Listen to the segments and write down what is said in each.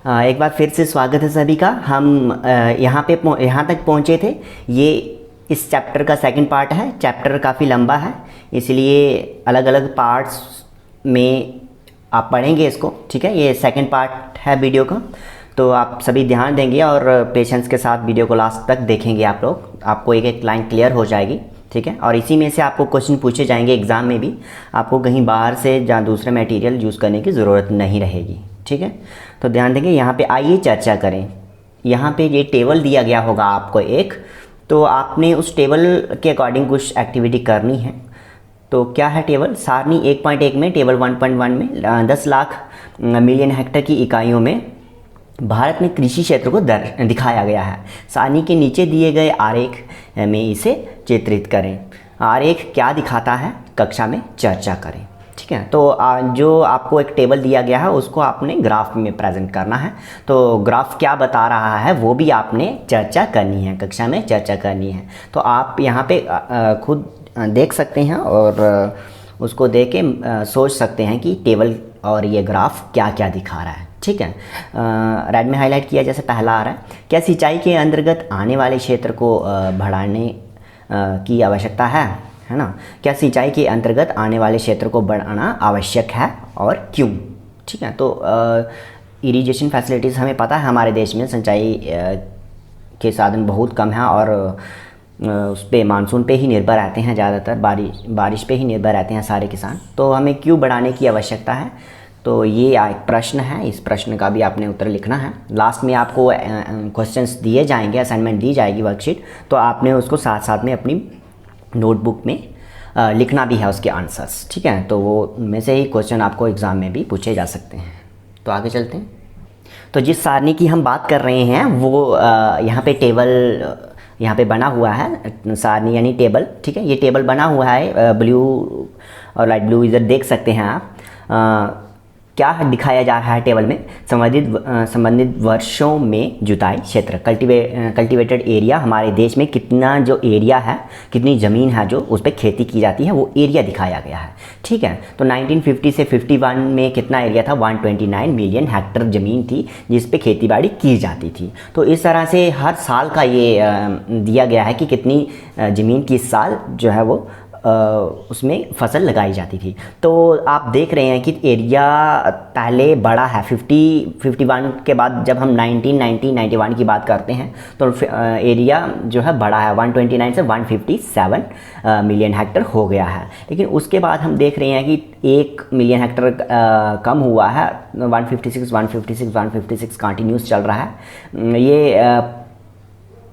एक बार फिर से स्वागत है सभी का। हम यहाँ तक पहुँचे थे। ये इस चैप्टर का सेकंड पार्ट है। चैप्टर काफ़ी लंबा है, इसलिए अलग अलग पार्ट्स में आप पढ़ेंगे इसको, ठीक है। ये सेकंड पार्ट है वीडियो का, तो आप सभी ध्यान देंगे और पेशेंस के साथ वीडियो को लास्ट तक देखेंगे आप लोग। आपको एक एक लाइन क्लियर हो जाएगी, ठीक है। और इसी में से आपको क्वेश्चन पूछे जाएंगे एग्ज़ाम में भी। आपको कहीं बाहर से या दूसरे मटेरियल यूज़ करने की ज़रूरत नहीं रहेगी, ठीक है। तो ध्यान देंगे। यहाँ पे आइए चर्चा करें। यहाँ पे ये टेबल दिया गया होगा आपको एक, तो आपने उस टेबल के अकॉर्डिंग कुछ एक्टिविटी करनी है। तो क्या है टेबल? सारणी 1.1 में, टेबल 1.1 में 10 लाख मिलियन हेक्टेयर की इकाइयों में भारत में कृषि क्षेत्र को दिखाया गया है। सारणी के नीचे दिए गए आरेख में इसे चित्रित करें। आरेख क्या दिखाता है, कक्षा में चर्चा करें, ठीक है। तो जो आपको एक टेबल दिया गया है उसको आपने ग्राफ में प्रेजेंट करना है। तो ग्राफ क्या बता रहा है वो भी आपने चर्चा करनी है, कक्षा में चर्चा करनी है। तो आप यहाँ पे खुद देख सकते हैं और उसको देख के सोच सकते हैं कि टेबल और ये ग्राफ क्या क्या दिखा रहा है, ठीक है। रेड में हाईलाइट किया जैसे पहला आ रहा है, क्या सिंचाई के अंतर्गत आने वाले क्षेत्र को बढ़ाने की आवश्यकता है ना। क्या सिंचाई के अंतर्गत आने वाले क्षेत्र को बढ़ाना आवश्यक है और क्यों, ठीक है। तो इरिगेशन फैसिलिटीज़ हमें पता है हमारे देश में सिंचाई के साधन बहुत कम हैं और उस पर मानसून पे ही निर्भर रहते हैं, ज़्यादातर बारिश पे ही निर्भर रहते हैं सारे किसान। तो हमें क्यों बढ़ाने की आवश्यकता है, तो ये एक प्रश्न है। इस प्रश्न का भी आपने उत्तर लिखना है। लास्ट में आपको क्वेश्चंस दिए जाएंगे, असाइनमेंट दी जाएगी, वर्कशीट, तो आपने उसको साथ साथ में अपनी नोटबुक में लिखना भी है उसके आंसर्स, ठीक है। तो वो उनमें से ही क्वेश्चन आपको एग्ज़ाम में भी पूछे जा सकते हैं। तो आगे चलते हैं। तो जिस सारणी की हम बात कर रहे हैं वो यहाँ पे टेबल यहाँ पे बना हुआ है, सारणी यानी टेबल, ठीक है। ये टेबल बना हुआ है, ब्लू और लाइट ब्लू इधर देख सकते हैं आप। क्या दिखाया जा रहा है टेबल में? संबंधित वर्षों में जुताई क्षेत्र, कल्टीवेटेड एरिया, हमारे देश में कितना जो एरिया है, कितनी ज़मीन है जो उस पर खेती की जाती है, वो एरिया दिखाया गया है, ठीक है। तो 1950 से 51 में कितना एरिया था? 129 मिलियन हेक्टेयर ज़मीन थी जिस पे खेतीबाड़ी की जाती थी। तो इस तरह से हर साल का ये दिया गया है कि कितनी ज़मीन किस साल जो है वो उसमें फसल लगाई जाती थी। तो आप देख रहे हैं कि एरिया पहले बड़ा है। 51 के बाद जब हम 1991 की बात करते हैं तो एरिया जो है बड़ा है, 129 से 157 मिलियन हेक्टेयर हो गया है। लेकिन उसके बाद हम देख रहे हैं कि 1 मिलियन हेक्टेयर कम हुआ है, 156 कंटिन्यूस चल रहा है। ये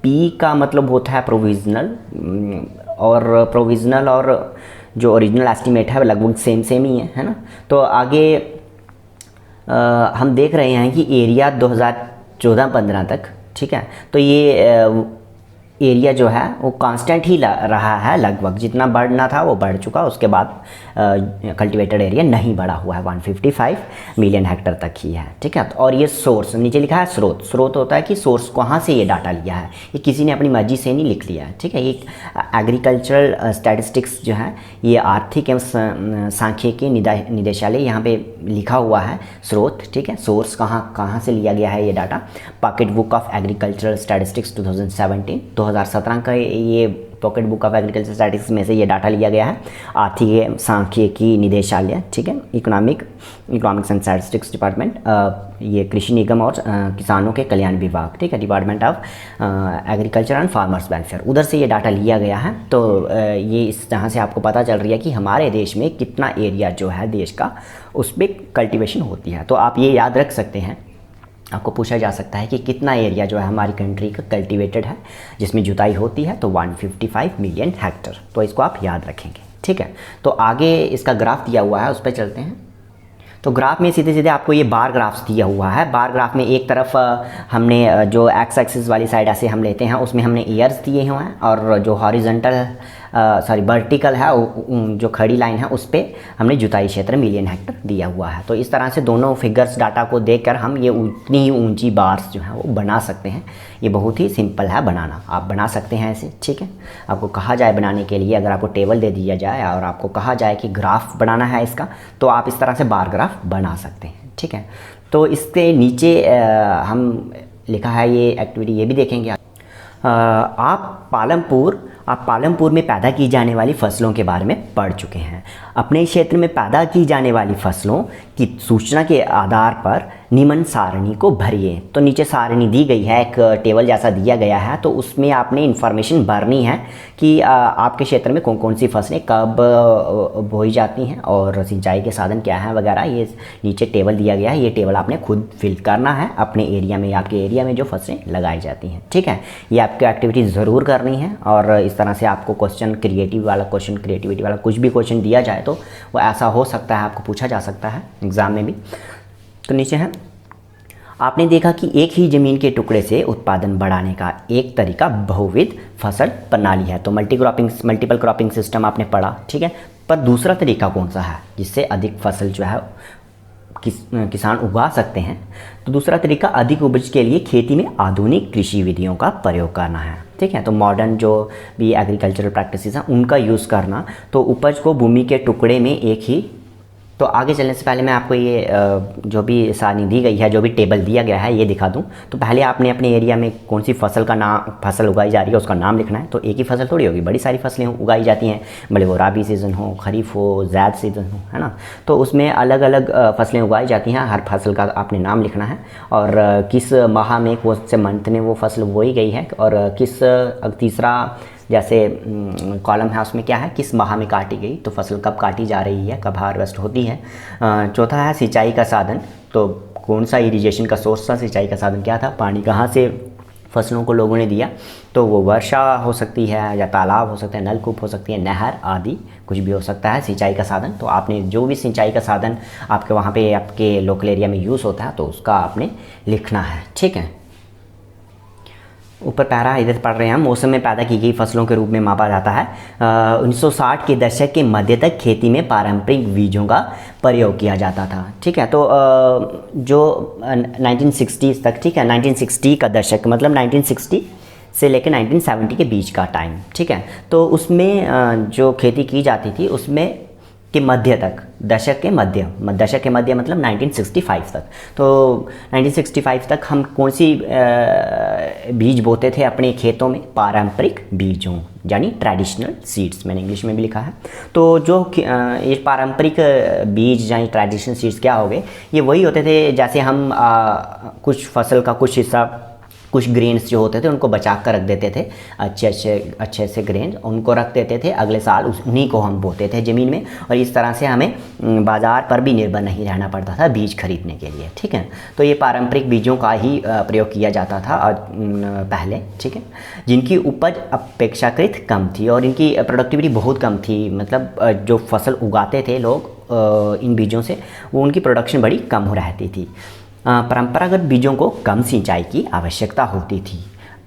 पी का मतलब होता है प्रोविजनल, और प्रोविजनल और जो ओरिजिनल एस्टीमेट है लगभग सेम ही है ना। तो आगे हम देख रहे हैं कि एरिया 2014-15 तक, ठीक है। तो ये एरिया जो है वो कांस्टेंट ही रहा है, लगभग जितना बढ़ना था वो बढ़ चुका। उसके बाद कल्टीवेटेड एरिया नहीं बढ़ा हुआ है, 155 मिलियन हेक्टेयर तक ही है, ठीक है। और ये सोर्स नीचे लिखा है स्रोत होता है कि सोर्स कहाँ से ये डाटा लिया है, ये किसी ने अपनी मर्जी से नहीं लिख लिया है, ठीक है। ये एग्रीकल्चरल स्टैटिस्टिक्स जो है ये आर्थिक एवं सांख्यिकी निदेशालय यहाँ पे लिखा हुआ है स्रोत, ठीक है। सोर्स कहाँ से लिया गया है ये data? Pocket book of agricultural statistics 2017 का ये pocket book of agriculture statistics में से ये डाटा लिया गया है। आर्थिक सांख्यिकी निदेशालय, ठीक है। इकोनॉमिक्स एंड स्टैटिस्टिक्स डिपार्टमेंट, ये कृषि निगम और किसानों के कल्याण विभाग, ठीक है, department of agriculture and farmers welfare, उधर से ये डाटा लिया गया है। तो ये इस तरह से आपको पता चल रही है कि हमारे देश में कितना एरिया जो है देश का उस पर कल्टिवेशन होती है। तो आप ये याद रख सकते हैं, आपको पूछा जा सकता है कि कितना एरिया जो है हमारी कंट्री का कल्टीवेटेड है जिसमें जुताई होती है, तो 155 मिलियन हेक्टेयर। तो इसको आप याद रखेंगे, ठीक है। तो आगे इसका ग्राफ दिया हुआ है, उस पर चलते हैं। तो ग्राफ में सीधे सीधे आपको ये बार ग्राफ्स दिया हुआ है। बार ग्राफ में एक तरफ हमने जो एक्स एक्सिस वाली साइड ऐसे हम लेते हैं उसमें हमने ईयर्स दिए हुए हैं, और जो हॉरिजॉन्टल वर्टिकल है जो खड़ी लाइन है उस पर हमने जुताई क्षेत्र मिलियन हेक्टेयर दिया हुआ है। तो इस तरह से दोनों फिगर्स डाटा को देखकर हम ये उतनी ही ऊंची बार्स जो है वो बना सकते हैं। ये बहुत ही सिंपल है बनाना, आप बना सकते हैं ऐसे, ठीक है। आपको कहा जाए बनाने के लिए, अगर आपको टेबल दे दिया जाए और आपको कहा जाए कि ग्राफ बनाना है इसका, तो आप इस तरह से बार ग्राफ बना सकते हैं, ठीक है। तो इसके नीचे हम लिखा है ये एक्टिविटी, ये भी देखेंगे। आप पालमपुर में पैदा की जाने वाली फसलों के बारे में पढ़ चुके हैं। अपने क्षेत्र में पैदा की जाने वाली फसलों की सूचना के आधार पर निम्न सारणी को भरिए। तो नीचे सारणी दी गई है, एक टेबल जैसा दिया गया है, तो उसमें आपने इन्फॉर्मेशन भरनी है कि आपके क्षेत्र में कौन कौन सी फसलें कब बोई जाती हैं और सिंचाई के साधन क्या हैं वगैरह। ये नीचे टेबल दिया गया है, ये टेबल आपने खुद फिल करना है अपने एरिया में, आपके एरिया में जो फसलें लगाई जाती हैं। ठीक है, ये आपकी एक्टिविटी ज़रूर करनी है। और इस तरह से आपको क्रिएटिविटी वाला कुछ भी क्वेश्चन दिया जाए तो वो ऐसा हो सकता है, आपको पूछा जा सकता है एग्ज़ाम में भी। तो नीचे है, आपने देखा कि एक ही ज़मीन के टुकड़े से उत्पादन बढ़ाने का एक तरीका बहुविध फसल प्रणाली है। तो मल्टीपल क्रॉपिंग सिस्टम आपने पढ़ा, ठीक है। पर दूसरा तरीका कौन सा है जिससे अधिक फसल जो है किसान उगा सकते हैं? तो दूसरा तरीका अधिक उपज के लिए खेती में आधुनिक कृषि विधियों का प्रयोग करना है। ठीक है, तो मॉडर्न जो भी एग्रीकल्चरल प्रैक्टिसेस हैं उनका यूज़ करना, तो उपज को भूमि के टुकड़े में एक ही। तो आगे चलने से पहले मैं आपको ये जो भी सारणी दी गई है, जो भी टेबल दिया गया है, ये दिखा दूं। तो पहले आपने अपने एरिया में कौन सी फसल उगाई जा रही है उसका नाम लिखना है। तो एक ही फसल थोड़ी होगी, बड़ी सारी फसलें उगाई जाती हैं, भले वो राबी सीज़न हो, खरीफ हो, ज़ैद सीज़न हो, है ना। तो उसमें अलग अलग फसलें उगाई जाती हैं, हर फसल का आपने नाम लिखना है और किस माह में, कौन से मंथ में वो फसल बोई गई है और किस तीसरा जैसे कॉलम है उसमें क्या है, किस माह में काटी गई, तो फसल कब काटी जा रही है, कब हार्वेस्ट होती है। चौथा है सिंचाई का साधन, तो कौन सा इरिगेशन का सोर्स था, सिंचाई का साधन क्या था, पानी कहाँ से फसलों को लोगों ने दिया। तो वो वर्षा हो सकती है या तालाब हो सकता है, नलकूप हो सकती है, नहर आदि कुछ भी हो सकता है सिंचाई का साधन। तो आपने जो भी सिंचाई का साधन आपके वहाँ पे आपके लोकल एरिया में यूज़ होता है तो उसका आपने लिखना है। ठीक है, ऊपर पैरा इधर पढ़ रहे हैं हम। मौसम में पैदा की गई फसलों के रूप में मापा जाता है। 1960 के दशक के मध्य तक खेती में पारंपरिक बीजों का प्रयोग किया जाता था। ठीक है, तो जो 1960 तक, ठीक है, 1960 का दशक मतलब 1960 से लेकर 1970 के बीच का टाइम। ठीक है, तो उसमें जो खेती की जाती थी उसमें के मध्य तक, दशक के मध्य मतलब 1965 तक। तो 1965 तक हम कौन सी बीज बोते थे अपने खेतों में? पारंपरिक बीजों, यानी ट्रेडिशनल सीड्स, मैंने इंग्लिश में भी लिखा है। तो जो ये पारंपरिक बीज यानी ट्रेडिशनल सीड्स क्या हो गए? ये वही होते थे जैसे हम कुछ फसल का कुछ हिस्सा, कुछ ग्रेन्स जो होते थे उनको बचा कर रख देते थे, अच्छे से ग्रेन उनको रख देते थे, अगले साल उन्हीं को हम बोते थे ज़मीन में। और इस तरह से हमें बाज़ार पर भी निर्भर नहीं रहना पड़ता था बीज खरीदने के लिए। ठीक है, तो ये पारंपरिक बीजों का ही प्रयोग किया जाता था पहले। ठीक है, जिनकी उपज अपेक्षाकृत कम थी और इनकी प्रोडक्टिविटी बहुत कम थी। मतलब जो फसल उगाते थे लोग इन बीजों से, वो उनकी प्रोडक्शन बड़ी कम हो रहती थी। परंपरागत बीजों को कम सिंचाई की आवश्यकता होती थी।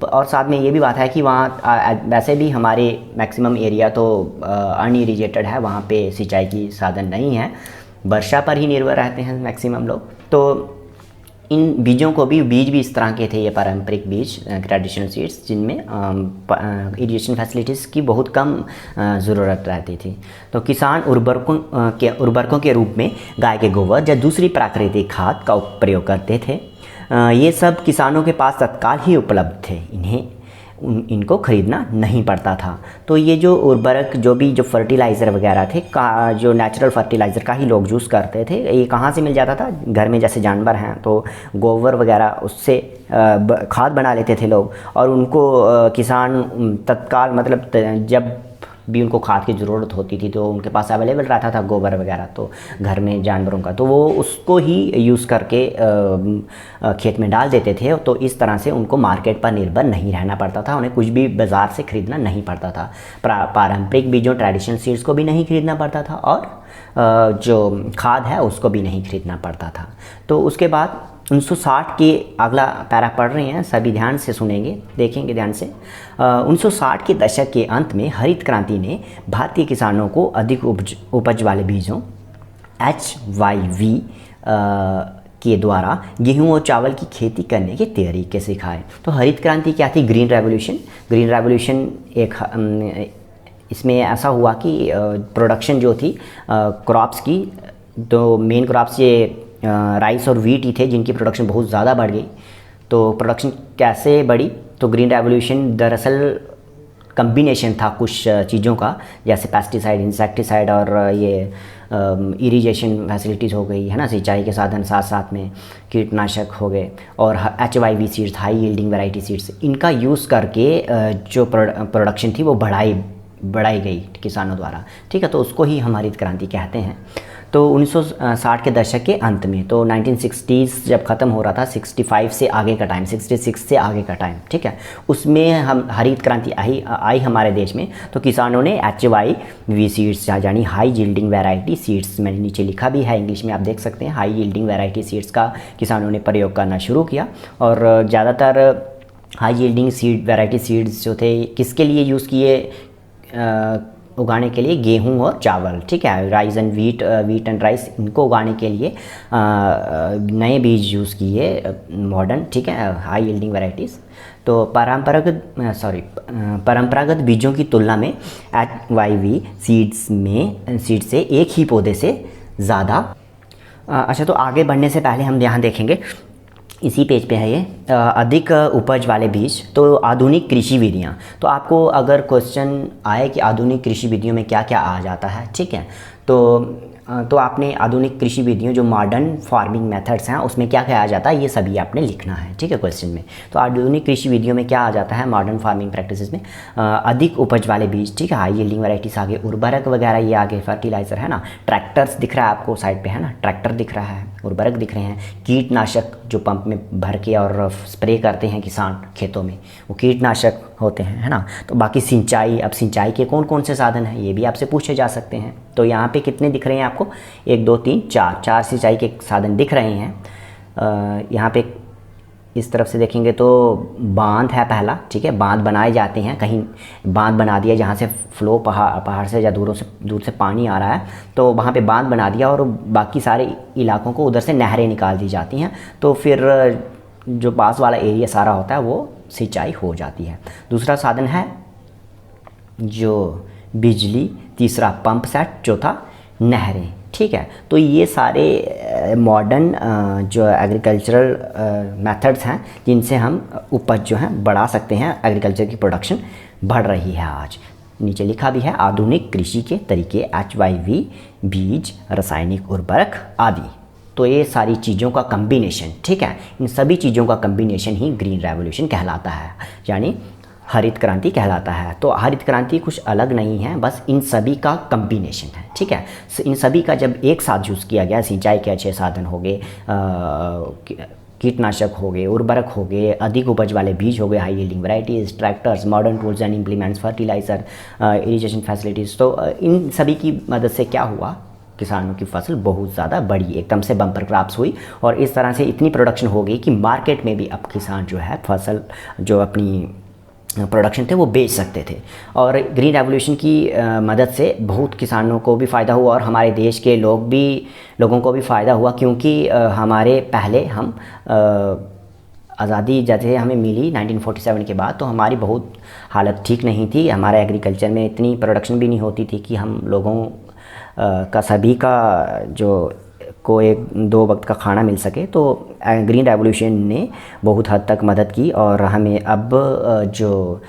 और साथ में ये भी बात है कि वहाँ वैसे भी हमारे मैक्सिमम एरिया तो अनइरिगेटेड है, वहाँ पे सिंचाई की साधन नहीं है, वर्षा पर ही निर्भर रहते हैं मैक्सिमम लोग। तो इन बीजों को भी इस तरह के थे, ये पारंपरिक बीज ट्रेडिशनल सीड्स, जिनमें इरिगेशन फैसिलिटीज़ की बहुत कम ज़रूरत रहती थी। तो किसान उर्वरकों के रूप में गाय के गोबर या दूसरी प्राकृतिक खाद का प्रयोग करते थे। ये सब किसानों के पास तत्काल ही उपलब्ध थे, इनको खरीदना नहीं पड़ता था। तो ये जो उर्वरक, जो फर्टिलाइज़र वगैरह थे, जो नेचुरल फर्टिलाइज़र का ही लोग यूज़ करते थे, ये कहाँ से मिल जाता था? घर में जैसे जानवर हैं तो गोबर वगैरह, उससे खाद बना लेते थे लोग। और उनको किसान तत्काल, मतलब जब भी उनको खाद की ज़रूरत होती थी तो उनके पास अवेलेबल रहता था गोबर वगैरह, तो घर में जानवरों का, तो वो उसको ही यूज़ करके खेत में डाल देते थे। तो इस तरह से उनको मार्केट पर निर्भर नहीं रहना पड़ता था, उन्हें कुछ भी बाज़ार से ख़रीदना नहीं पड़ता था। पारंपरिक बीजों ट्रेडिशनल सीड्स को भी नहीं खरीदना पड़ता था और जो खाद है उसको भी नहीं खरीदना पड़ता था। तो उसके बाद 1960 के, अगला पैरा पढ़ रहे हैं, सभी ध्यान से सुनेंगे, देखेंगे ध्यान से। 1960 के दशक के अंत में हरित क्रांति ने भारतीय किसानों को अधिक उपज वाले बीजों HYV के द्वारा गेहूं और चावल की खेती करने के तरीके सिखाए। तो हरित क्रांति क्या थी? ग्रीन रेवोल्यूशन एक इसमें ऐसा हुआ कि प्रोडक्शन जो थी क्रॉप्स की, तो मेन क्रॉप्स ये राइस और वीट ही थे जिनकी प्रोडक्शन बहुत ज़्यादा बढ़ गई। तो प्रोडक्शन कैसे बढ़ी, तो ग्रीन रेवोल्यूशन दरअसल कम्बिनेशन था कुछ चीज़ों का, जैसे पेस्टिसाइड, इंसेक्टिसाइड और ये इरिगेशन फैसिलिटीज़ हो गई है ना, सिंचाई के साधन, साथ साथ में कीटनाशक हो गए, और HYV seeds, high yielding variety seeds, इनका यूज़ करके जो प्रोडक्शन थी वो बढ़ाई गई किसानों द्वारा। ठीक है, तो उसको ही हम हरित क्रांति कहते हैं। तो 1960 के दशक के अंत में, तो 1960s जब ख़त्म हो रहा था, 65 से आगे का टाइम, 66 से आगे का टाइम, ठीक है, उसमें हम हरित क्रांति आई हमारे देश में। तो किसानों ने HYV सीड्स यानी हाई यील्डिंग वैरायटी सीड्स, मैंने नीचे लिखा भी है इंग्लिश में, आप देख सकते हैं, हाई यील्डिंग वैरायटी सीड्स का किसानों ने प्रयोग करना शुरू किया। और ज़्यादातर हाई यील्डिंग वैरायटी सीड्स जो थे किसके लिए यूज़ किए, उगाने के लिए, गेहूं और चावल, ठीक है, rice and wheat and rice, इनको उगाने के लिए नए बीज यूज़ किए मॉडर्न, ठीक है, हाई यील्डिंग वैरायटीज़। तो परंपरागत बीजों की तुलना में HYV सीड से एक ही पौधे से ज़्यादा। अच्छा, तो आगे बढ़ने से पहले हम यहाँ देखेंगे, इसी पेज पे है ये, अधिक उपज वाले बीज। तो आधुनिक कृषि विधियाँ, तो आपको अगर क्वेश्चन आए कि आधुनिक कृषि विधियों में क्या क्या आ जाता है, ठीक है, तो आपने आधुनिक कृषि विधियों जो मॉडर्न फार्मिंग मेथड्स हैं उसमें क्या क्या आ जाता है, ये सभी आपने लिखना है, ठीक है, क्वेश्चन में। तो आधुनिक कृषि विधियों में क्या आ जाता है मॉडर्न फार्मिंग प्रैक्टिसेस में, अधिक उपज वाले बीज, ठीक है, हाई यील्डिंग वैराइटीज आगे, उर्वरक वगैरह ये आगे, फर्टिलाइजर है ना, ट्रैक्टर्स दिख रहा है आपको साइड पे, है ना, ट्रैक्टर दिख रहा है, उर्वरक दिख रहे हैं, कीटनाशक जो पंप में भर के और स्प्रे करते हैं किसान खेतों में, वो कीटनाशक होते हैं, है ना। तो बाकी सिंचाई, अब सिंचाई के कौन कौन से साधन हैं ये भी आपसे पूछे जा सकते हैं। तो यहाँ पे कितने दिख रहे हैं आपको, 1 2 3 4 सिंचाई के साधन दिख रहे हैं। यहाँ पे इस तरफ से देखेंगे तो बांध है पहला, ठीक है, बांध बनाए जाते हैं, कहीं बांध बना दिया जहाँ से फ्लो पहाड़ से या दूर से पानी आ रहा है, तो वहाँ पे बांध बना दिया और बाकी सारे इलाकों को उधर से नहरें निकाल दी जाती हैं, तो फिर जो पास वाला एरिया सारा होता है वो सिंचाई हो जाती है। दूसरा साधन है जो बिजली, तीसरा पंप सेट, चौथा नहरें, ठीक है। तो ये सारे मॉडर्न जो एग्रीकल्चरल मेथड्स हैं जिनसे हम उपज जो है बढ़ा सकते हैं, एग्रीकल्चर की प्रोडक्शन बढ़ रही है आज। नीचे लिखा भी है आधुनिक कृषि के तरीके, HYV बीज, रासायनिक उर्वरक आदि। तो ये सारी चीज़ों का कम्बिनेशन, ठीक है, इन सभी चीज़ों का कम्बिनेशन ही ग्रीन रेवोल्यूशन कहलाता है, यानी हरित क्रांति कहलाता है। तो हरित क्रांति कुछ अलग नहीं है, बस इन सभी का कम्बिनेशन है, ठीक है। इन सभी का जब एक साथ यूज़ किया गया, सिंचाई के अच्छे साधन हो गए, कीटनाशक हो गए, उर्वरक हो गए, अधिक उपज वाले बीज हो गए, high yielding varieties, tractors, modern tools and implements, fertiliser, irrigation facilities, तो इन सभी की मदद से क्या हुआ, किसानों की फसल बहुत ज़्यादा बढ़ी, एकदम से बम्पर क्रॉप्स हुई, और इस तरह से इतनी प्रोडक्शन हो गई कि मार्केट में भी अब किसान जो है फसल जो अपनी प्रोडक्शन थे वो बेच सकते थे। और ग्रीन रेवोल्यूशन की मदद से बहुत किसानों को भी फ़ायदा हुआ और हमारे देश के लोगों को भी फ़ायदा हुआ, क्योंकि हमारे पहले हम आज़ादी जैसे हमें मिली 1947 के बाद, तो हमारी बहुत हालत ठीक नहीं थी, हमारे एग्रीकल्चर में इतनी प्रोडक्शन भी नहीं होती थी कि हम लोगों का सभी का जो को 1-2 वक्त का खाना मिल सके। तो ग्रीन रेवोल्यूशन ने बहुत हद तक मदद की और हमें अब जो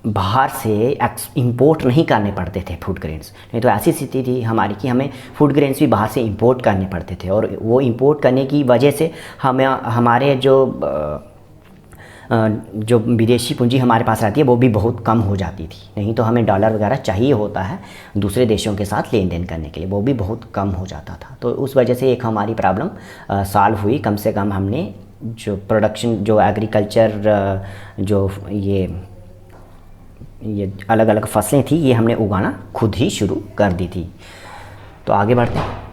बाहर से इंपोर्ट नहीं करने पड़ते थे फूड ग्रेन्स, नहीं तो ऐसी स्थिति थी हमारी कि हमें फूड ग्रेन्स भी बाहर से इंपोर्ट करने पड़ते थे, और वो इंपोर्ट करने की वजह से हमें हमारे जो विदेशी पूंजी हमारे पास रहती है वो भी बहुत कम हो जाती थी, नहीं तो हमें डॉलर वगैरह चाहिए होता है दूसरे देशों के साथ लेन देन करने के लिए, वो भी बहुत कम हो जाता था। तो उस वजह से एक हमारी प्रॉब्लम सॉल्व हुई, कम से कम हमने जो प्रोडक्शन जो एग्रीकल्चर जो ये अलग अलग फसलें थी ये हमने उगाना खुद ही शुरू कर दी थी। तो आगे बढ़ते हैं।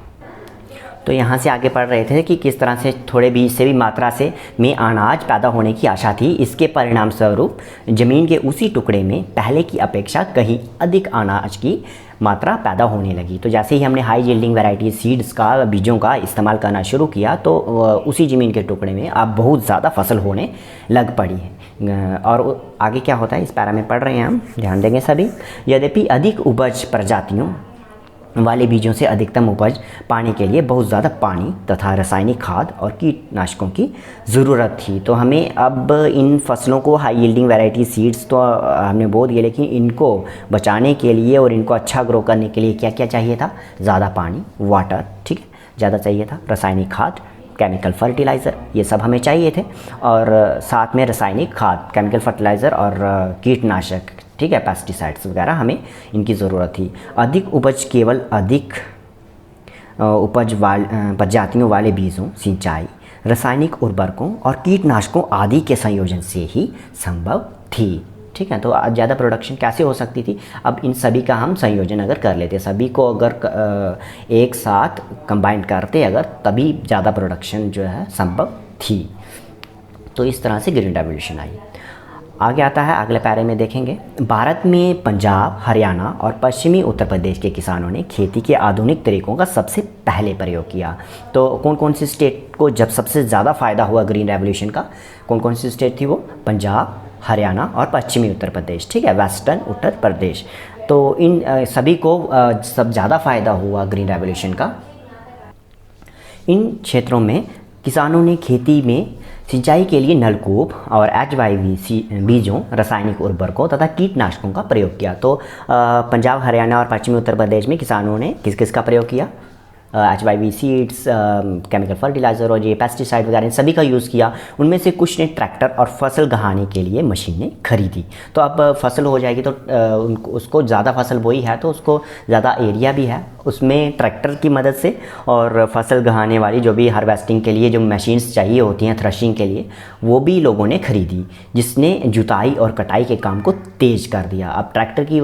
तो यहाँ से आगे पढ़ रहे थे कि किस तरह से थोड़े बीज से भी मात्रा से में अनाज पैदा होने की आशा थी। इसके परिणाम स्वरूप ज़मीन के उसी टुकड़े में पहले की अपेक्षा कहीं अधिक अनाज की मात्रा पैदा होने लगी। तो जैसे ही हमने हाई यील्डिंग वैरायटी सीड्स का बीजों का इस्तेमाल करना शुरू किया तो उसी ज़मीन के टुकड़े में अब बहुत ज़्यादा फसल होने लग पड़ी है। और आगे क्या होता है इस पैरा में पढ़ रहे हैं हम, ध्यान देंगे सभी। यद्यपि अधिक उपज प्रजातियों वाले बीजों से अधिकतम उपज पाने के लिए बहुत ज़्यादा पानी तथा रासायनिक खाद और कीटनाशकों की ज़रूरत थी। तो हमें अब इन फसलों को हाई यील्डिंग वैरायटी सीड्स तो हमने बो दिए, लेकिन इनको बचाने के लिए और इनको अच्छा ग्रो करने के लिए क्या क्या चाहिए था? ज़्यादा पानी, वाटर, ठीक है, ज़्यादा चाहिए था, रासायनिक खाद, केमिकल फर्टिलाइज़र, ये सब हमें चाहिए थे, और साथ में रासायनिक खाद, केमिकल फर्टिलाइज़र और कीटनाशक, ठीक है, पेस्टिसाइड्स वगैरह हमें इनकी ज़रूरत थी। अधिक उपज केवल अधिक उपज प्रजातियों वाले बीजों, सिंचाई, रासायनिक उर्वरकों और कीटनाशकों आदि के संयोजन से ही संभव थी, ठीक है। तो ज़्यादा प्रोडक्शन कैसे हो सकती थी? अब इन सभी का हम संयोजन अगर कर लेते, सभी को अगर एक साथ कंबाइन करते अगर, तभी ज़्यादा प्रोडक्शन जो है संभव थी। तो इस तरह से ग्रीन रेवोल्यूशन आई। आगे आता है, अगले पैरे में देखेंगे, भारत में पंजाब, हरियाणा और पश्चिमी उत्तर प्रदेश के किसानों ने खेती के आधुनिक तरीकों का सबसे पहले प्रयोग किया। तो कौन कौन सी स्टेट को जब सबसे ज़्यादा फ़ायदा हुआ ग्रीन रेवोल्यूशन का? कौन कौन सी स्टेट थी वो? पंजाब, हरियाणा और पश्चिमी उत्तर प्रदेश, ठीक है, वेस्टर्न उत्तर प्रदेश। तो इन सभी को सब ज़्यादा फ़ायदा हुआ ग्रीन रेवोल्यूशन का। इन क्षेत्रों में किसानों ने खेती में सिंचाई के लिए नलकूप और HYV बीजों, रासायनिक उर्वरकों तथा कीटनाशकों का प्रयोग किया। तो पंजाब, हरियाणा और पश्चिमी उत्तर प्रदेश में किसानों ने किस किस का प्रयोग किया? HYV सीड्स, केमिकल फर्टिलाइज़र और ये पेस्टिसाइड वगैरह सभी का यूज़ किया। उनमें से कुछ ने ट्रैक्टर और फसल गहाने के लिए मशीनें खरीदी। तो अब फसल हो जाएगी तो उसको ज़्यादा फसल बोई है तो उसको ज़्यादा एरिया भी है, उसमें ट्रैक्टर की मदद से और फसल गहाने वाली जो भी हार्वेस्टिंग के लिए जो मशीन्स चाहिए होती हैं थ्रेशिंग के लिए, वो भी लोगों ने खरीदी, जिसने जुताई और कटाई के काम को तेज़ कर दिया। अब ट्रैक्टर की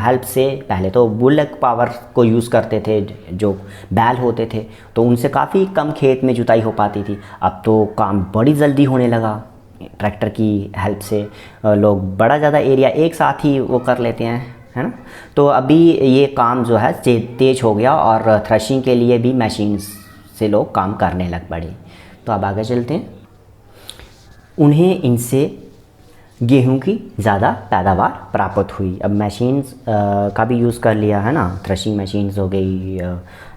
हेल्प से पहले तो बुलक पावर को यूज़ करते थे, जो बैल होते थे, तो उनसे काफ़ी कम खेत में जुताई हो पाती थी। अब तो काम बड़ी जल्दी होने लगा, ट्रैक्टर की हेल्प से लोग बड़ा ज़्यादा एरिया एक साथ ही वो कर लेते हैं, है ना। तो अभी ये काम जो है तेज़ हो गया और थ्रेशिंग के लिए भी मशीन से लोग काम करने लग पड़े। तो अब आगे चलते हैं। उन्हें इनसे गेहूं की ज़्यादा पैदावार प्राप्त हुई। अब मशीन्स का भी यूज़ कर लिया है ना, थ्रेशिंग मशीन्स हो गई,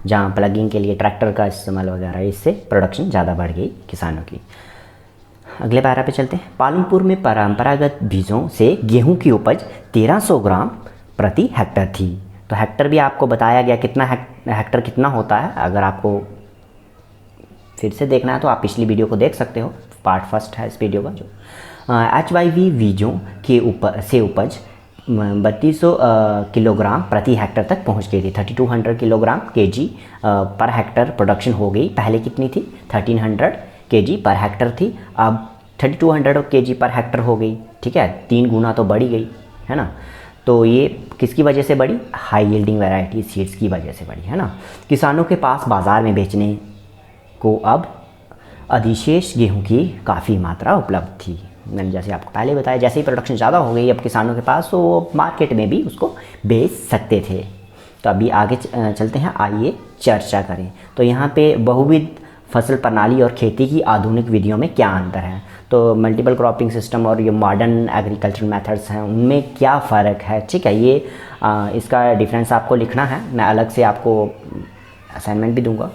जहाँ प्लगिंग के लिए ट्रैक्टर का इस्तेमाल वगैरह, इससे प्रोडक्शन ज़्यादा बढ़ गई किसानों की। अगले पैरा पे चलते हैं। पालमपुर में परंपरागत बीजों से गेहूं की उपज 1300 ग्राम प्रति हेक्टर थी। तो हेक्टर भी आपको बताया गया कितना हेक्टर कितना होता है। अगर आपको फिर से देखना है तो आप पिछली वीडियो को देख सकते हो, पार्ट फर्स्ट है इस वीडियो का। जो HYV बीजों के उपज 3200 किलोग्राम प्रति हेक्टर तक पहुंच गई थी। 3200 kilogram KG per hectare production हो गई। पहले कितनी थी? 1300 केजी पर हेक्टर थी, अब 3200 केजी पर हेक्टर हो गई, ठीक है, 3 गुना तो बढ़ी गई, है ना। तो ये किसकी वजह से बढ़ी? हाई यील्डिंग वैरायटी सीड्स की वजह से बढ़ी, है ना। किसानों के पास बाज़ार में बेचने को अब अधिशेष गेहूं की काफ़ी मात्रा उपलब्ध थी। मैंने जैसे आपको पहले बताया, जैसे ही प्रोडक्शन ज़्यादा हो गई अब किसानों के पास, तो वो मार्केट में भी उसको बेच सकते थे। तो अभी आगे चलते हैं, आइए चर्चा करें। तो यहाँ पे बहुविध फसल प्रणाली और खेती की आधुनिक विधियों में क्या अंतर है? तो मल्टीपल क्रॉपिंग सिस्टम और ये मॉडर्न एग्रीकल्चर मेथड्स हैं, उनमें क्या फ़र्क है, ठीक है। ये इसका डिफरेंस आपको लिखना है, मैं अलग से आपको असाइनमेंट भी दूंगा।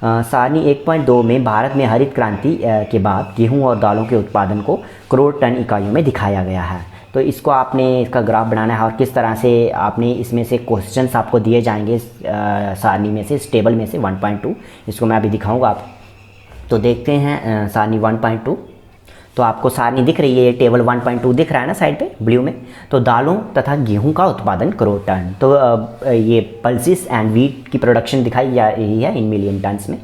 सारणी 1.2 में भारत में हरित क्रांति के बाद गेहूं और दालों के उत्पादन को करोड़ टन इकाइयों में दिखाया गया है। तो इसको आपने इसका ग्राफ बनाना है और किस तरह से आपने इसमें से क्वेश्चंस आपको दिए जाएंगे सारणी में से, इस टेबल में से 1.2, इसको मैं अभी दिखाऊंगा आप। तो देखते हैं सारणी 1.2। तो आपको सारणी दिख रही है, ये टेबल 1.2 दिख रहा है ना साइड पे ब्लू में। तो दालों तथा गेहूं का उत्पादन करोड़ टन, तो ये पल्सिस एंड वीट की प्रोडक्शन दिखाई जा रही है इन मिलियन टन्स में।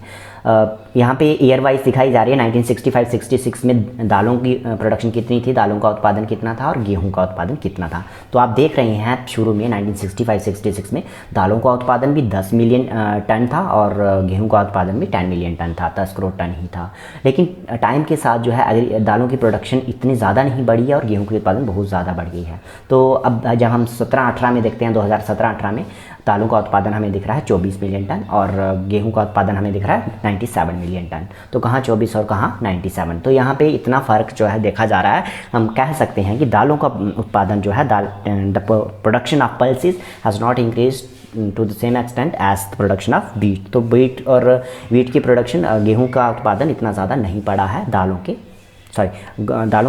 यहाँ पे ईयर वाइज दिखाई जा रही है। 1965-66 में दालों की प्रोडक्शन कितनी थी, दालों का उत्पादन कितना था और गेहूं का उत्पादन कितना था। तो आप देख रहे हैं शुरू में 1965-66 में दालों का उत्पादन भी 10 मिलियन टन था और गेहूं का उत्पादन भी 10 मिलियन टन था, 10 करोड़ टन ही था। लेकिन टाइम के साथ जो है अगर दालों की प्रोडक्शन इतनी ज़्यादा नहीं बढ़ी है और गेहूँ की उत्पादन बहुत ज़्यादा बढ़ गई है। तो अब जब हम 17-18 में देखते हैं, 2017-18 में दालों का उत्पादन हमें दिख रहा है 24 मिलियन टन और गेहूं का उत्पादन हमें दिख रहा है 97 मिलियन टन। तो कहाँ 24 और कहाँ 97। तो यहाँ पे इतना फ़र्क जो है देखा जा रहा है। हम कह सकते हैं कि दालों का उत्पादन जो है the production of pulses has not increase to the same extent as the production of wheat. तो वीट और वीट की प्रोडक्शन, गेहूँ का उत्पादन इतना ज़्यादा नहीं बढ़ा है, दालों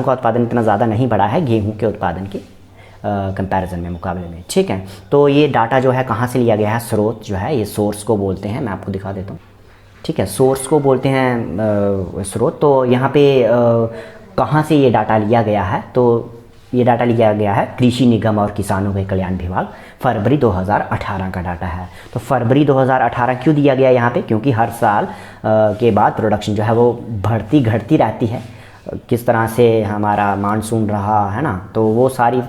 का उत्पादन इतना ज़्यादा नहीं बढ़ा है गेहूँ के उत्पादन के कंपैरिजन में, मुकाबले में। ठीक है, तो ये डाटा जो है कहाँ से लिया गया है, स्रोत जो है ये सोर्स को बोलते हैं, मैं आपको दिखा देता हूँ। ठीक है, सोर्स को बोलते हैं स्रोत। तो यहाँ पे कहाँ से ये डाटा लिया गया है, तो ये डाटा लिया गया है कृषि निगम और किसानों के कल्याण विभाग, फरवरी 2018 का डाटा है। तो फरवरी 2018 क्यों दिया गया यहाँ पे, क्योंकि हर साल के बाद प्रोडक्शन जो है वो बढ़ती घटती रहती है, किस तरह से हमारा मानसून रहा है ना, तो वो सारी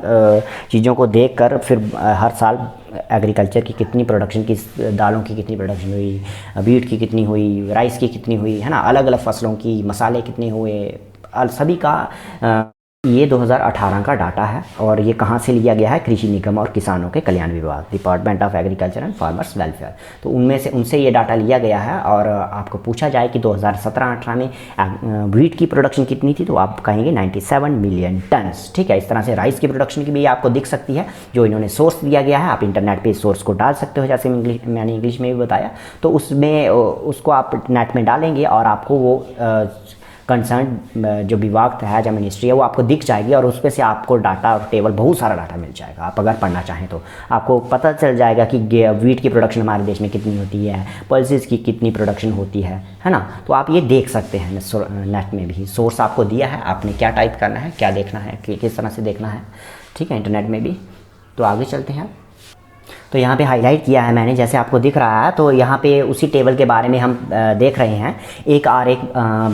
चीज़ों को देखकर फिर हर साल एग्रीकल्चर की कितनी प्रोडक्शन, किस दालों की कितनी प्रोडक्शन हुई, वीट की कितनी हुई, राइस की कितनी हुई, है ना, अलग अलग फसलों की, मसाले कितने हुए, सभी का ये 2018 का डाटा है। और ये कहाँ से लिया गया है, कृषि निगम और किसानों के कल्याण विभाग, department of agriculture and farmers welfare. तो उनसे ये डाटा लिया गया है। और आपको पूछा जाए कि 2017-18 में वीट की प्रोडक्शन कितनी थी, तो आप कहेंगे 97 मिलियन टन्स। ठीक है, इस तरह से राइस की प्रोडक्शन की भी आपको दिख सकती है, जो इन्होंने सोर्स दिया गया है। आप इंटरनेट पर सोर्स को डाल सकते हो, जैसे मैंने इंग्लिश में भी बताया। तो उसमें उसको आप नेट में डालेंगे और आपको वो कंसर्न जो विभाग है, जो मिनिस्ट्री है, वो आपको दिख जाएगी और उसपे से आपको डाटा और टेबल, बहुत सारा डाटा मिल जाएगा। आप अगर पढ़ना चाहें तो आपको पता चल जाएगा कि वीट की प्रोडक्शन हमारे देश में कितनी होती है, पल्सेस की कितनी प्रोडक्शन होती है ना। तो आप ये देख सकते हैं नेट में भी, सोर्स आपको दिया है, आपने क्या टाइप करना है, क्या देखना है, किस तरह से देखना है। ठीक है, इंटरनेट में भी। तो आगे चलते हैं। तो यहाँ पे हाईलाइट किया है मैंने, जैसे आपको दिख रहा है। तो यहाँ पे उसी टेबल के बारे में हम देख रहे हैं, एक आरेख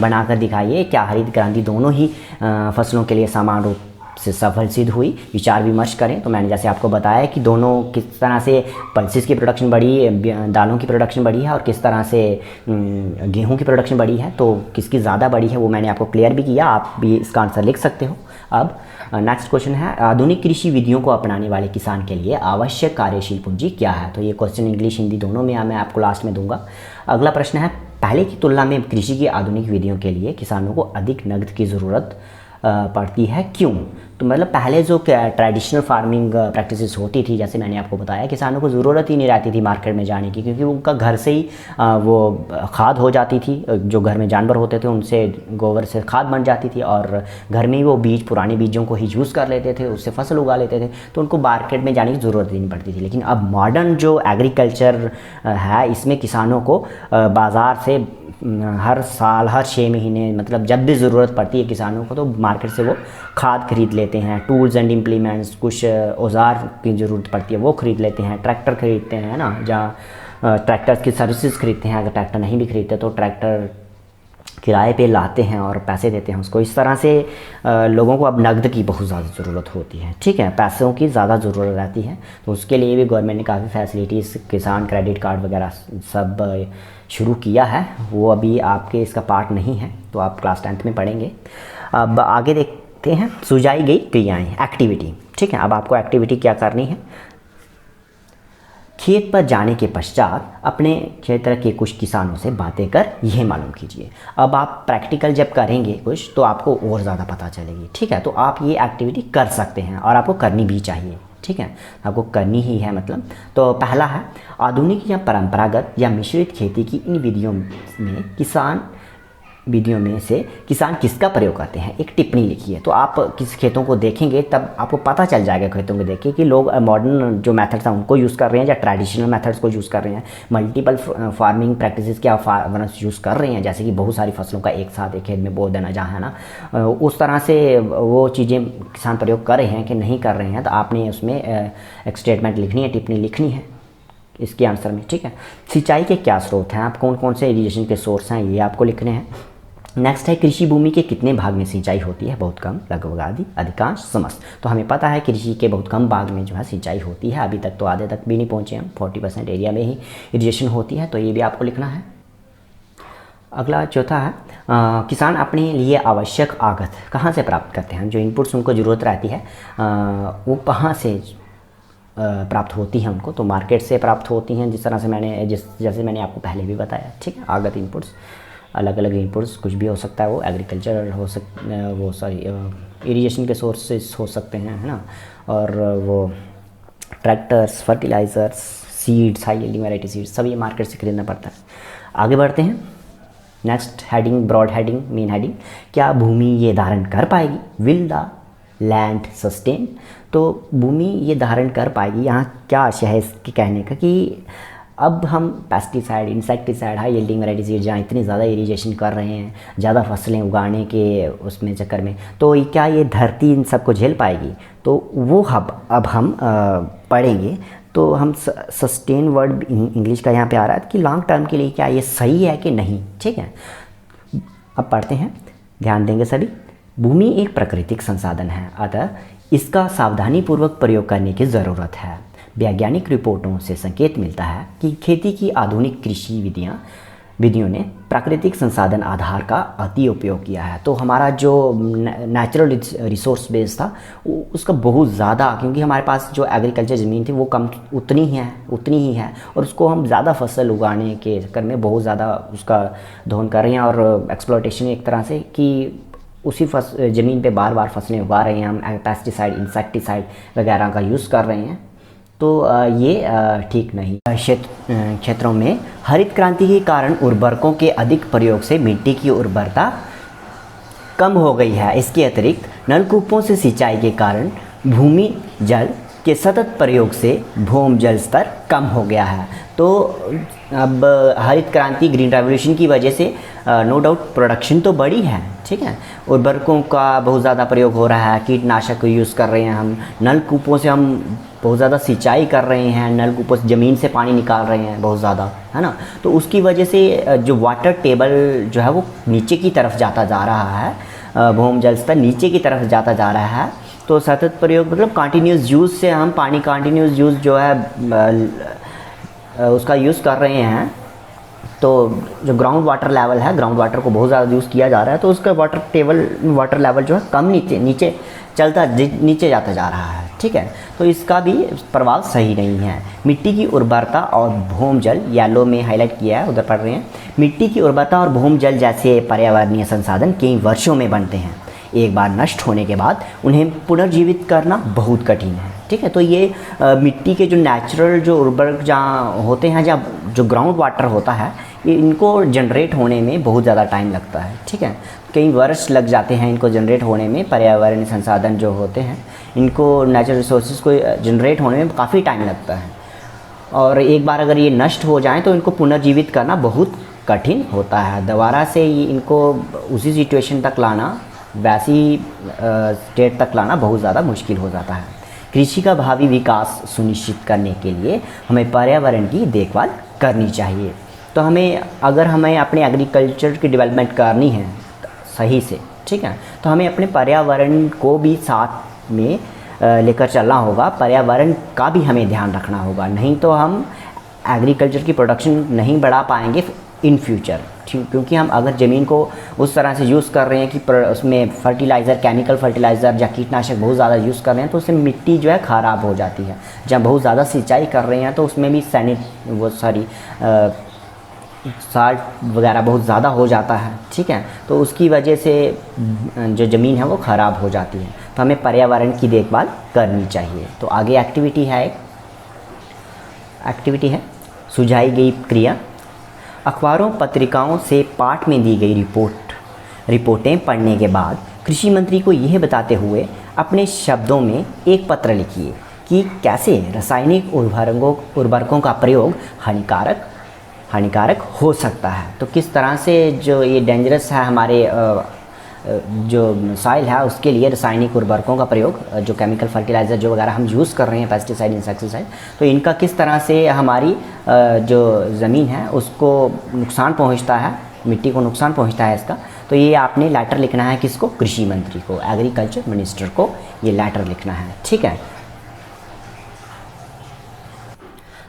बनाकर दिखाइए। क्या हरित क्रांति दोनों ही फसलों के लिए समान रूप से सफल सिद्ध हुई, विचार विमर्श करें। तो मैंने जैसे आपको बताया कि दोनों किस तरह से पल्सेस की प्रोडक्शन बढ़ी, दालों की प्रोडक्शन बढ़ी है, और किस तरह से गेहूं की प्रोडक्शन बढ़ी है। तो किसकी ज़्यादा बढ़ी है वो मैंने आपको क्लियर भी किया, आप भी इसका आंसर लिख सकते हो। अब नेक्स्ट क्वेश्चन है, आधुनिक कृषि विधियों को अपनाने वाले किसान के लिए आवश्यक कार्यशील पूंजी क्या है। तो ये क्वेश्चन इंग्लिश हिंदी दोनों में मैं आपको लास्ट में दूंगा। अगला प्रश्न है, पहले की तुलना में कृषि की आधुनिक विधियों के लिए किसानों को अधिक नकद की ज़रूरत पड़ती है, क्यों। तो मतलब पहले जो ट्रेडिशनल फार्मिंग प्रैक्टिसेस होती थी, जैसे मैंने आपको बताया, किसानों को ज़रूरत ही नहीं रहती थी मार्केट में जाने की, क्योंकि उनका घर से ही वो खाद हो जाती थी। जो घर में जानवर होते थे उनसे गोबर से खाद बन जाती थी, और घर में ही वो बीज, पुराने बीजों को ही यूज़ कर लेते थे, उससे फसल उगा लेते थे, तो उनको मार्केट में जाने की ज़रूरत ही नहीं पड़ती थी। लेकिन अब मॉडर्न जो एग्रीकल्चर है, इसमें किसानों को बाज़ार से हर साल, हर 6 महीने, मतलब जब भी ज़रूरत पड़ती है किसानों को, तो मार्केट से वो खाद खरीद लेते हैं, टूल्स एंड इम्प्लीमेंट्स, कुछ औजार की ज़रूरत पड़ती है वो खरीद लेते हैं, ट्रैक्टर खरीदते हैं ना, जहाँ ट्रैक्टर्स की सर्विसेज खरीदते हैं। अगर ट्रैक्टर नहीं भी खरीदते तो ट्रैक्टर किराए पे लाते हैं और पैसे देते हैं उसको। इस तरह से लोगों को अब नकद की बहुत ज़्यादा ज़रूरत होती है। ठीक है, पैसों की ज़्यादा ज़रूरत रहती है, तो उसके लिए भी गवर्नमेंट ने काफ़ी फैसिलिटीज़, किसान क्रेडिट कार्ड वगैरह सब शुरू किया है। वो अभी आपके इसका पार्ट नहीं है, तो आप क्लास 10th में पढ़ेंगे। अब आगे देखते हैं, सुझाई गई क्रियाएँ, एक्टिविटी। ठीक है, अब आपको एक्टिविटी क्या करनी है, खेत पर जाने के पश्चात अपने क्षेत्र के कुछ किसानों से बातें कर यह मालूम कीजिए। अब आप प्रैक्टिकल जब करेंगे कुछ, तो आपको और ज़्यादा पता चलेगी। ठीक है, तो आप ये एक्टिविटी कर सकते हैं और आपको करनी भी चाहिए। ठीक है, आपको करनी ही है मतलब। तो पहला है, आधुनिक या परंपरागत या मिश्रित खेती की इन विधियों में से किसान किसका प्रयोग करते हैं, एक टिप्पणी लिखिए। तो आप किस खेतों को देखेंगे तब आपको पता चल जाएगा, खेतों को देख के, कि लोग मॉडर्न जो मेथड्स हैं उनको यूज़ कर रहे हैं या ट्रेडिशनल मेथड्स को यूज़ कर रहे हैं, मल्टीपल फार्मिंग प्रैक्टिसेस क्या यूज़ कर रहे हैं, जैसे कि बहुत सारी फसलों का एक साथ एक खेत में बो देना, जहाँ है ना, उस तरह से वो चीज़ें किसान प्रयोग कर रहे हैं कि नहीं कर रहे हैं। तो आपने उसमें एक स्टेटमेंट लिखनी है, टिप्पणी लिखनी है इसके आंसर में। ठीक है, सिंचाई के क्या स्रोत हैं, आप कौन कौन से इरिगेशन के सोर्स हैं, ये आपको लिखने हैं। नेक्स्ट है, कृषि भूमि के कितने भाग में सिंचाई होती है, बहुत कम, लगभग आधी, अधिकांश, समस्त। तो हमें पता है कृषि के बहुत कम भाग में जो है सिंचाई होती है, अभी तक तो आधे तक भी नहीं पहुँचे हम, 40% एरिया में ही इरिगेशन होती है, तो ये भी आपको लिखना है। अगला चौथा है, किसान अपने लिए आवश्यक आगत कहाँ से प्राप्त करते हैं, जो इनपुट्स उनको ज़रूरत रहती है वो कहाँ से प्राप्त होती हैं उनको। तो मार्केट से प्राप्त होती हैं, जिस तरह से जैसे मैंने आपको पहले भी बताया। ठीक है, आगत इनपुट्स, अलग अलग इनपुट्स कुछ भी हो सकता है, वो एग्रीकल्चर इरिगेशन के सोर्सेस हो सकते हैं, है ना, और वो tractors, fertilizers, seeds, high yielding variety seeds, सब ये मार्केट से खरीदना पड़ता है। आगे बढ़ते हैं। Next heading, broad heading, main heading, क्या भूमि ये धारण कर पाएगी? Will the land sustain? तो भूमि ये धारण कर पाएगी, यहाँ क्या आशय है इसके कहने का कि अब हम pesticide, insecticide, high yielding variety seed जहाँ इतनी ज़्यादा इरिगेशन कर रहे हैं, ज़्यादा फसलें उगाने के उसमें चक्कर में, तो क्या ये धरती इन सबको झेल पाएगी? तो वो अब हम पढ़ेंगे। तो हम सस्टेन वर्ड इंग्लिश का यहाँ पे आ रहा है कि लॉन्ग टर्म के लिए क्या ये सही है कि नहीं, ठीक है। अब पढ़ते हैं, ध्यान देंगे सभी। भूमि एक प्राकृतिक संसाधन है, अतः इसका सावधानीपूर्वक प्रयोग करने की ज़रूरत है। वैज्ञानिक रिपोर्टों से संकेत मिलता है कि खेती की आधुनिक कृषि विधियों ने प्राकृतिक संसाधन आधार का अति उपयोग किया है। तो हमारा जो नेचुरल रिसोर्स बेस था उसका बहुत ज़्यादा, क्योंकि हमारे पास जो एग्रीकल्चर ज़मीन थी वो कम उतनी ही है और उसको हम ज़्यादा फसल उगाने के चक्कर में बहुत ज़्यादा उसका दोहन कर रहे हैं और एक्सप्लॉयटेशन एक तरह से कि उसी ज़मीन पे बार बार फसलें उगा रहे हैं, हम पेस्टिसाइड, इंसेक्टिसाइड वगैरह का यूज़ कर रहे हैं। तो ये ठीक नहीं। क्षेत्रों में हरित क्रांति के कारण उर्वरकों के अधिक प्रयोग से मिट्टी की उर्वरता कम हो गई है। इसके अतिरिक्त नलकूपों से सिंचाई के कारण भूमि जल के सतत प्रयोग से भूमि जल स्तर कम हो गया है। तो अब हरित क्रांति, ग्रीन रेवोल्यूशन की वजह से नो डाउट प्रोडक्शन तो बढ़ी है, ठीक है। उर्वरकों का बहुत ज़्यादा प्रयोग हो रहा है, कीटनाशक यूज़ कर रहे हैं हम, नलकूपों से हम बहुत ज़्यादा सिंचाई कर रहे हैं, नलकूपों से ज़मीन से पानी निकाल रहे हैं बहुत ज़्यादा, है ना। तो उसकी वजह से जो वाटर टेबल जो है वो नीचे की तरफ जाता जा रहा है, भूमि जल स्तर नीचे की तरफ जाता जा रहा है। तो सतत प्रयोग मतलब कंटिन्यूस यूज़ से हम पानी कंटिन्यूस यूज़ जो है उसका यूज़ कर रहे हैं। तो जो ग्राउंड वाटर लेवल है, ग्राउंड वाटर को बहुत ज़्यादा यूज़ किया जा रहा है, तो उसका वाटर लेवल जो है कम नीचे जाता जा रहा है, ठीक है। तो इसका भी प्रभाव सही नहीं है। मिट्टी की उर्वरता और भूमि जल, येलो में हाईलाइट किया है, उधर पढ़ रहे हैं। मिट्टी की उर्वरता और भूमि जल जैसे पर्यावरणीय संसाधन कई वर्षों में बनते हैं, एक बार नष्ट होने के बाद उन्हें पुनर्जीवित करना बहुत कठिन है, ठीक है। तो ये मिट्टी के जो नेचुरल जो उर्वरक जहाँ होते हैं, जहाँ जो ग्राउंड वाटर होता है, ये इनको जनरेट होने में बहुत ज़्यादा टाइम लगता है, ठीक है। कई वर्ष लग जाते हैं इनको जनरेट होने में। पर्यावरणीय संसाधन जो होते हैं इनको, नेचुरल रिसोर्सेज को जनरेट होने में काफ़ी टाइम लगता है और एक बार अगर ये नष्ट हो जाएं तो इनको पुनर्जीवित करना बहुत कठिन होता है। दोबारा से इनको उसी सिचुएशन तक लाना, वैसी स्टेट तक लाना बहुत ज़्यादा मुश्किल हो जाता है। कृषि का भावी विकास सुनिश्चित करने के लिए हमें पर्यावरण की देखभाल करनी चाहिए। तो अगर हमें अपने एग्रीकल्चर की डेवलपमेंट करनी है सही से, ठीक है, तो हमें अपने पर्यावरण को भी साथ में लेकर चलना होगा। पर्यावरण का भी हमें ध्यान रखना होगा, नहीं तो हम एग्रीकल्चर की प्रोडक्शन नहीं बढ़ा पाएंगे इन फ्यूचर, क्योंकि हम अगर ज़मीन को उस तरह से यूज़ कर रहे हैं कि उसमें फर्टिलाइज़र, केमिकल फर्टिलाइज़र या कीटनाशक बहुत ज़्यादा यूज़ कर रहे हैं, तो उससे मिट्टी जो है ख़राब हो जाती है। जब बहुत ज़्यादा सिंचाई कर रहे हैं तो उसमें भी साल्ट वगैरह बहुत ज़्यादा हो जाता है, ठीक है। तो उसकी वजह से जो ज़मीन है वो ख़राब हो जाती है। तो हमें पर्यावरण की देखभाल करनी चाहिए। तो आगे एक्टिविटी है सुझाई गई क्रिया। अखबारों पत्रिकाओं से पाठ में दी गई रिपोर्टें पढ़ने के बाद कृषि मंत्री को यह बताते हुए अपने शब्दों में एक पत्र लिखिए कि कैसे रासायनिक उर्वरकों का प्रयोग हानिकारक हो सकता है। तो किस तरह से जो ये डेंजरस है हमारे जो सॉइल है उसके लिए रासायनिक उर्वरकों का प्रयोग, जो केमिकल फर्टिलाइज़र जो वगैरह हम यूज़ कर रहे हैं, पेस्टिसाइड, इंसेक्टिसाइड, तो इनका किस तरह से हमारी जो ज़मीन है उसको नुकसान पहुंचता है, मिट्टी को नुकसान पहुंचता है इसका। तो ये आपने लेटर लिखना है किसको? कृषि मंत्री को, एग्रीकल्चर मिनिस्टर को ये लेटर लिखना है, ठीक है।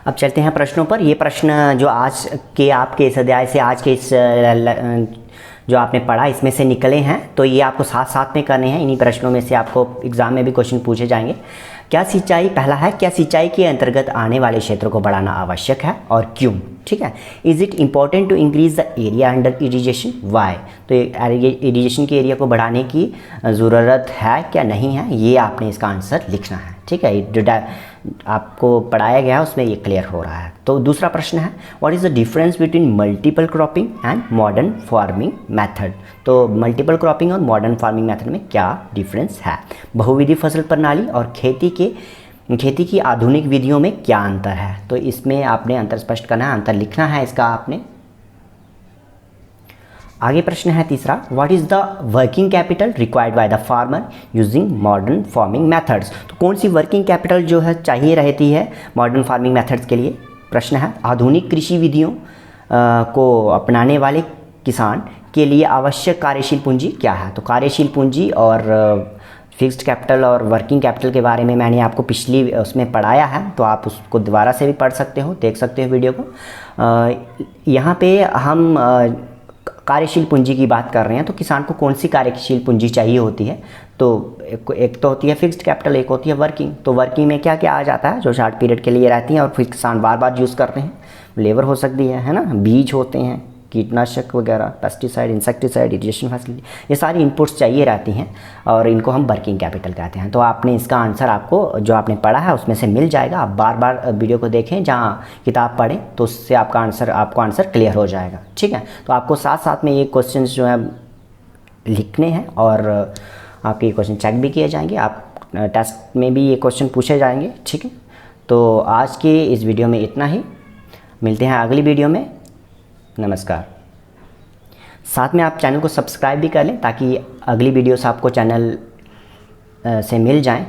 अब चलते हैं प्रश्नों पर। ये प्रश्न जो आज के आपके इस अध्याय से, आज के इस जो आपने पढ़ा इसमें से निकले हैं, तो ये आपको साथ साथ में करने हैं। इन्हीं प्रश्नों में से आपको एग्ज़ाम में भी क्वेश्चन पूछे जाएंगे। पहला है, क्या सिंचाई के अंतर्गत आने वाले क्षेत्रों को बढ़ाना आवश्यक है और क्यों, ठीक है। Is it important to increase the area under irrigation, why? तो इरिगेशन के एरिया को बढ़ाने की ज़रूरत है क्या नहीं है, ये आपने इसका आंसर लिखना है, ठीक है, जो आपको पढ़ाया गया है उसमें ये क्लियर हो रहा है। तो दूसरा प्रश्न है, what is the difference between multiple cropping and modern farming method. तो मल्टीपल क्रॉपिंग और मॉडर्न फार्मिंग मेथड में क्या डिफरेंस है। बहुविधि फसल प्रणाली और खेती की आधुनिक विधियों में क्या अंतर है। तो इसमें आपने अंतर स्पष्ट करना है, अंतर लिखना है इसका आपने। आगे प्रश्न है तीसरा, what is the working capital required by the farmer using modern farming methods. तो कौन सी वर्किंग कैपिटल जो है चाहिए रहती है मॉडर्न फार्मिंग मेथड्स के लिए। प्रश्न है, आधुनिक कृषि विधियों को अपनाने वाले किसान के लिए आवश्यक कार्यशील पूंजी क्या है। तो कार्यशील पूंजी और फिक्स्ड कैपिटल और वर्किंग कैपिटल के बारे में मैंने आपको पिछली उसमें पढ़ाया है, तो आप उसको दोबारा से भी पढ़ सकते हो, देख सकते हो वीडियो को। यहाँ पे हम कार्यशील पूंजी की बात कर रहे हैं, तो किसान को कौन सी कार्यशील पूंजी चाहिए होती है। तो एक तो होती है फिक्स्ड कैपिटल, एक होती है वर्किंग। तो वर्किंग में क्या क्या आ जाता है, जो शार्ट पीरियड के लिए रहती हैं और फिर किसान बार बार यूज़ करते हैं। लेबर हो सकती है ना, बीज होते हैं, कीटनाशक वगैरह, पेस्टिसाइड, इंसेक्टिसाइड, इरिगेशन फैसिलिटी, ये सारी इनपुट्स चाहिए रहती हैं और इनको हम वर्किंग कैपिटल कहते हैं। तो आपने इसका आंसर आपको जो आपने पढ़ा है उसमें से मिल जाएगा। आप बार बार वीडियो को देखें, जहाँ किताब पढ़ें, तो उससे आपको आंसर क्लियर हो जाएगा। ठीक है, तो आपको साथ साथ में ये क्वेश्चन जो है लिखने हैं और आपके ये क्वेश्चन चेक भी किए जाएंगे, आप टेस्ट में भी ये क्वेश्चन पूछे जाएंगे। ठीक है, तो आज के इस वीडियो में इतना ही, मिलते हैं अगली वीडियो में। नमस्कार। साथ में आप चैनल को सब्सक्राइब भी कर लें ताकि अगली वीडियोस आपको चैनल से मिल जाएं।